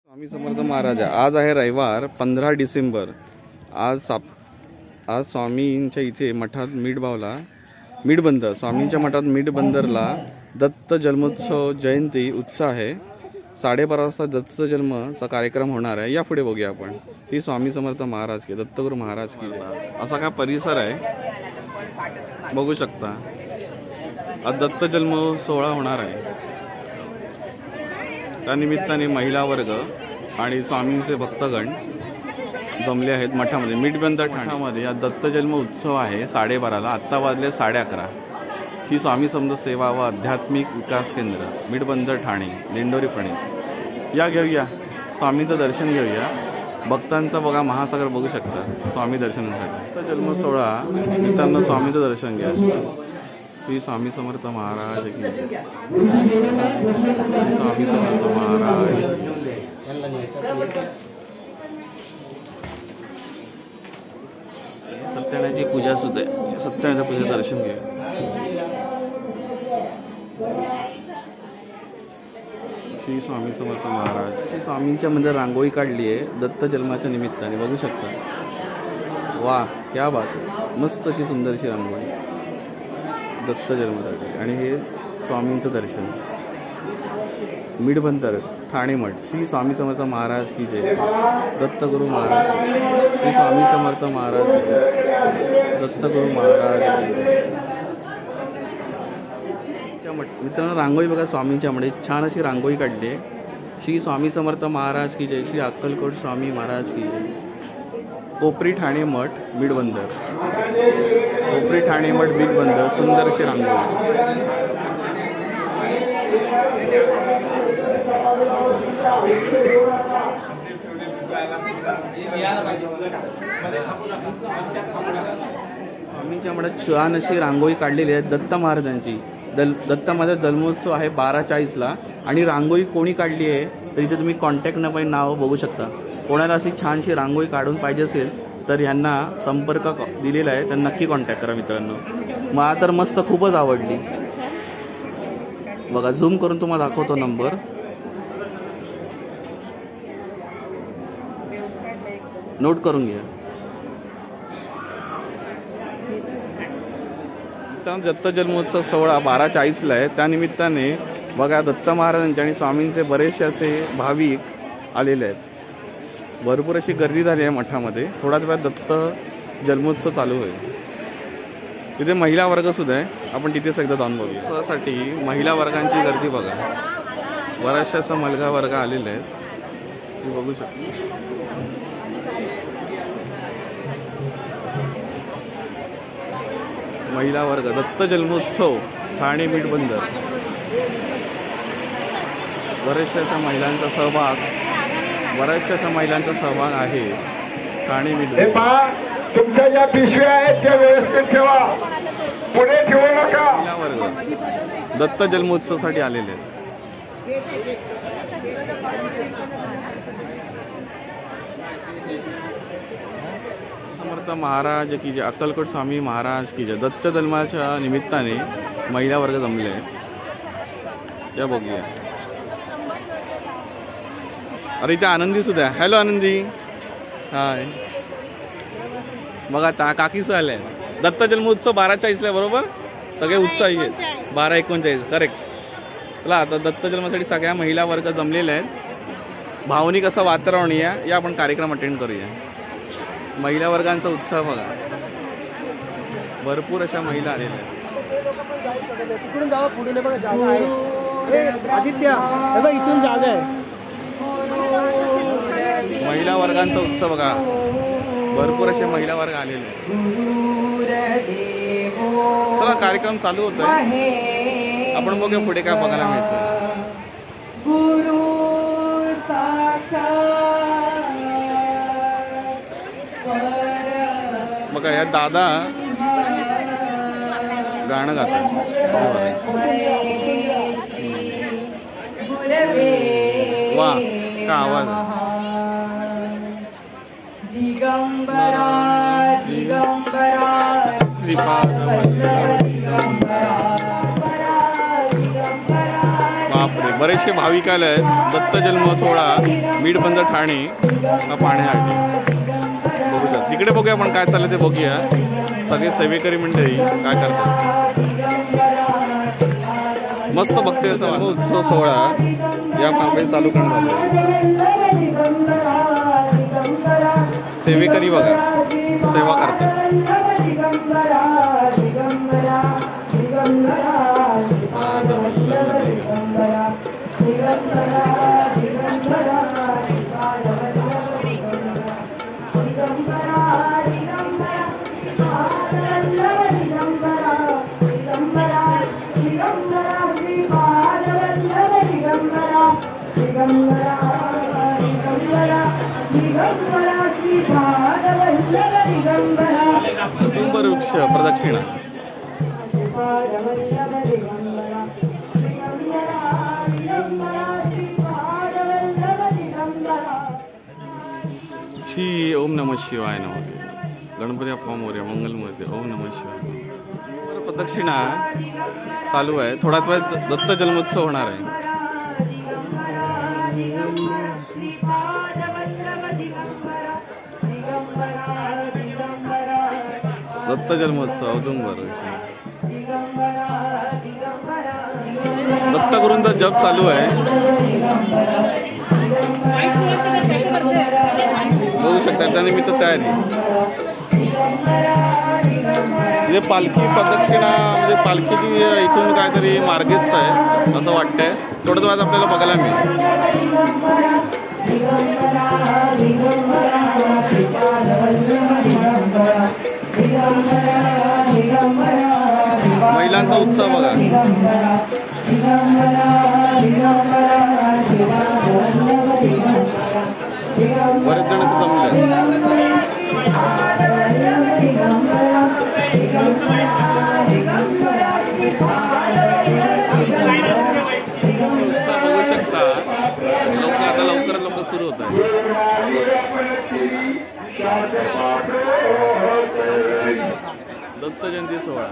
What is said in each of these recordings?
स्वामी समर्थ महाराज आज आहे रविवार 15 डिसेंबर। आज स्वामींच्या इथे मठात मीठ स्वामींच्या मठात मीठ बंदरला दत्त जन्मोत्सव जयंती उत्साह आहे। 12:30 वाजता दत्त जन्मचा कार्यक्रम होणार आहे। या पुढे बघूया आपण। श्री स्वामी समर्थ महाराज की दत्तगुरु महाराज की असा काय परिसर आहे बघू शकता। आज दत्त जन्म सोहळा होणार आहे। त्या निमित्ताने महिला वर्ग आणि स्वामींचे भक्तगण जमले आहेत मठामध्ये। मीठबंदर ठाण्यामध्ये या दत्त जन्म उत्सव आहे 12:30ला। आत्ता वाजले 11:30। ही स्वामी समर्थ सेवा व आध्यात्मिक विकास केंद्र मीठबंदर ठाणे लेंडोरी प्रणित। या घेऊया स्वामींचं दर्शन घेऊया। भक्तांचा बघा महासागर बघू शकता स्वामी दर्शनासाठी। दत्त जन्म सोहळा मित्रांनो स्वामींचं दर्शन घ्या। श्री स्वामी समर्थ महाराज की स्वामी समर्थ महाराज। सत्यनारायणाची पूजा सुद्धा आहे। सत्यनारायणाच्या पूजेचं दर्शन घ्या। श्री स्वामी समर्थ महाराज। श्री स्वामींच्या मध्ये रांगोळी काढली आहे दत्त जन्माच्या निमित्ताने बघू शकता। वा क्या बात, मस्त अशी सुंदरशी रांगोळी दत्त जन्मासाठी। आणि हे स्वामींचं दर्शन मीठबंदर ठाणे मठ। श्री स्वामी समर्थ महाराज की जय। दत्तगुरु महाराज श्री स्वामी समर्थ महाराज की जय। दत्तगुरु महाराज मित्रांनो रांगोळी बघा स्वामींच्या मध्ये छान अशी रांगोळी काढली आहे। श्री स्वामी समर्थ महाराज की जय। श्री अक्कलकोट स्वामी महाराज की जय। कोपरी ठाणे मठ मीठबंदर। कोपरी ठाणे मठ मीठबंदर सुंदर अशी रांगोळी। स्वामींच्या मठात छान अशी रांगोळी काढलेली आहे दत्त महाराजांची। दत्त महाराज जन्मोत्सव आहे 12:40ला। आणि रांगोळी कोणी काढली आहे तर इथे तुम्ही कॉन्टॅक्ट नंबर नाव बघू शकता। कोणाला अशी छानशी रांगोळी काढून पाहिजे असेल तर ह्यांना संपर्क दिलेला आहे, त्यांना नक्की कॉन्टॅक्ट करा मित्रांनो। मला तर मस्त खूपच आवडली बघा। झूम करून तुम्हाला दाखवतो नंबर। नोट करून घ्या। दत्त जन्मोत्सव सोहळा 12:40ला आहे। त्यानिमित्ताने बघा दत्त महाराजांचे आणि स्वामींचे बरेचसे असे भाविक आलेले आहेत। भरपूर अशी गर्दी झाली आहे मठामध्ये। थोड्याच वेळात दत्त जन्मोत्सव चालू होईल। तिथे महिला वर्ग सुद्धा आहे, आपण तिथेच एकदा जाऊन बघूया। त्यासाठी महिला वर्गांची गर्दी बघा। बऱ्याचशा असा मुलगा वर्ग आलेले आहेत तुम्ही बघू शकता। महिला वर्ग दत्त जन्मोत्सव ठाणे मीठबंदर। बऱ्याचशा महिलांचा सहभाग आहे ठाणे मीठबंदर। तुमच्या या पिशव्या आहेत त्या व्यवस्थित ठेवा, पुढे ठेवू नका। महिला वर्ग दत्त जन्मोत्सवासाठी आलेले आहेत। समर्थ महाराज की जय। अक्कलकोट स्वामी महाराज की जय। दत्त जन्माच्या निमित्ताने महिला वर्ग जमले आहेत। या बघूया। अरे इथे आनंदी सुद्धा आहे। हॅलो आनंदी, हाय बघा ता काकी सुद्धा आले। दत्त जन्मोत्सव 12:40ला बरोबर सगळे उत्साही आहेत। 12:39 करेक्ट। चला आता दत्त जन्मासाठी सगळ्या महिला वर्ग जमलेल्या आहेत। भावनिक असं वातावरण या आपण कार्यक्रम अटेंड करूया। महिला वर्गांचा उत्साह बघा। भरपूर अशा महिला आलेल्या आहेत। तिकडून जावा, पुढे बघा जागा आहे। आदित्य बघा इथून जागा आहे। महिला वर्गांचा उत्सव बघा। भरपूर असे महिला वर्ग आलेले आहेत। चला कार्यक्रम चालू होतोय, आपण बघूया पुढे काय बघायला मिळतं। बघा या दादा गाणं गातात। वा का आवाज। दिगंबरा दिगंबरा बापरे बरेचसे भाविक आले आहेत दत्त जन्म सोहळा मीठबंदर ठाणे हा पाहण्यासाठी. बघू शकता. तिकडे बघूया आपण काय चाललं ते बघूया. सगळे सेवेकरी मंडळी काय करतात. मस्त बघते असं उत्सव सोहळा या पारंपरिक चालू करण्यात सेवेकरी बघा सेवा करतात. कुटुंब वृक्ष प्रदक्षिणा श्री ओम नमः शिवाय नमः. गणपती अप्पा मोरया मंगलमूर्ती. ओम नमः शिवाय. प्रदक्षिणा चालू आहे. थोड्याच वेळात दत्त जन्मोत्सव होणार आहे. दत्त जन्मोत्सव औदुंबर. दत्तगुरूंचा जप चालू आहे. बघू शकता त्यानिमित्त तयारी. म्हणजे पालखी प्रदक्षिणा म्हणजे पालखीची इथून काहीतरी मार्गस्थ आहे असं वाटतंय. थोड्याच वेळात आपल्याला बघायला मिळेल. महिलांचा उत्सव बघा. बरेच जण जमले. उत्सव बघू शकता. आता लवकर सुरू होत आहे. दत्त जयंती सोहळा.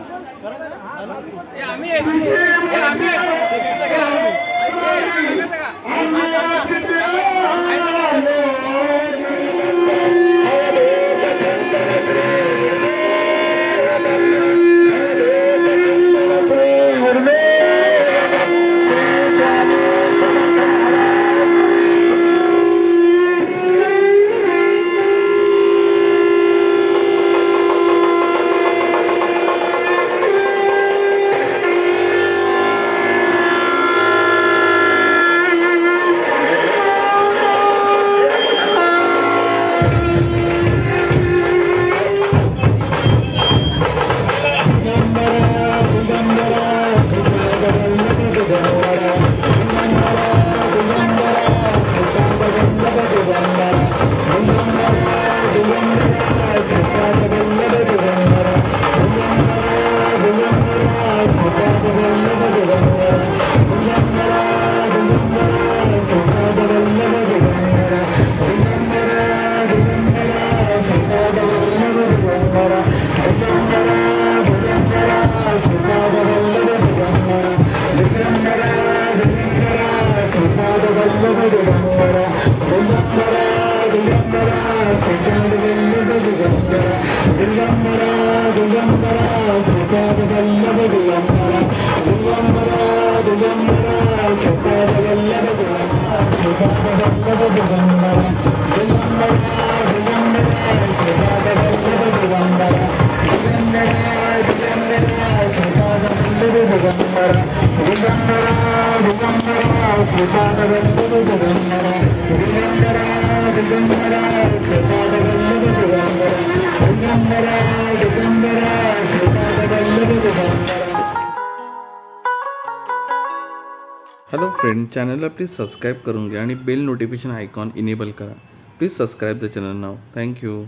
हॅलो फ्रेंड, चॅनलला प्लीज सबस्क्राईब करून घ्या आणि बेल नोटिफिकेशन आयकॉन इनेबल करा. Please subscribe the channel now. Thank you.